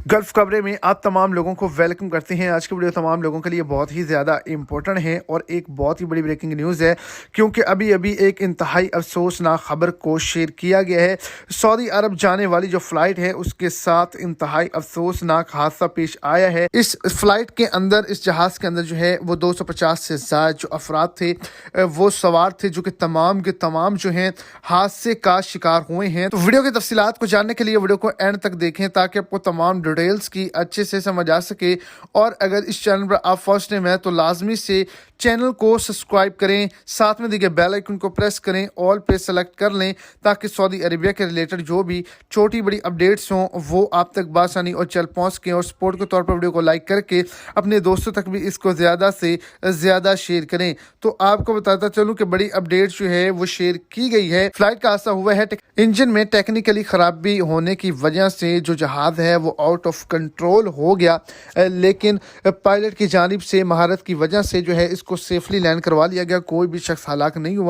Gulf खबरें में आप तमाम लोगों को वेलकम करते हैं। आज की वीडियो तमाम लोगों के लिए बहुत ही ज़्यादा इंपॉर्टेंट है और एक बहुत ही बड़ी ब्रेकिंग न्यूज़ है, क्योंकि अभी अभी एक इंतहाई अफसोसनाक खबर को शेयर किया गया है। सऊदी अरब जाने वाली जो फ़्लाइट है उसके साथ इंतहाई अफसोसनाक हादसा पेश आया है। इस फ़्लाइट के अंदर, इस जहाज़ के अंदर जो है वो 250 से ज़्यादा जो अफराद थे वो सवार थे, जो कि तमाम के तमाम जो हैं हादसे का शिकार हुए हैं। तो वीडियो की तफसीलात को जानने के लिए वीडियो को एंड तक देखें ताकि आपको तमाम डिटेल्स की अच्छे से समझ आ सके। और अगर इस चैनल पर आप फर्स्ट टाइम हैं तो लाजमी से चैनल को सब्सक्राइब करें, साथ में दिए गए बेल आइकन को प्रेस करें, ऑल पे सेलेक्ट कर लें ताकि सऊदी अरेबिया के रिलेटेड जो भी छोटी बड़ी अपडेट्स हों वो आप तक बासानी और चल पहुँच के। और सपोर्ट के तौर पर वीडियो को लाइक करके अपने दोस्तों तक भी इसको ज़्यादा से ज़्यादा शेयर करें। तो आपको बताता चलूँ कि बड़ी अपडेट जो है वो शेयर की गई है। फ्लाइट का हादसा हुआ है इंजन में टेक्निकली खराबी होने की वजह से जो जहाज़ है वो आउट ऑफ कंट्रोल हो गया, लेकिन पायलट की जानिब से महारत की वजह से जो है इसको सेफली लैंड करवा लिया गया। कोई भी शख्स हलाक नहीं हुआ।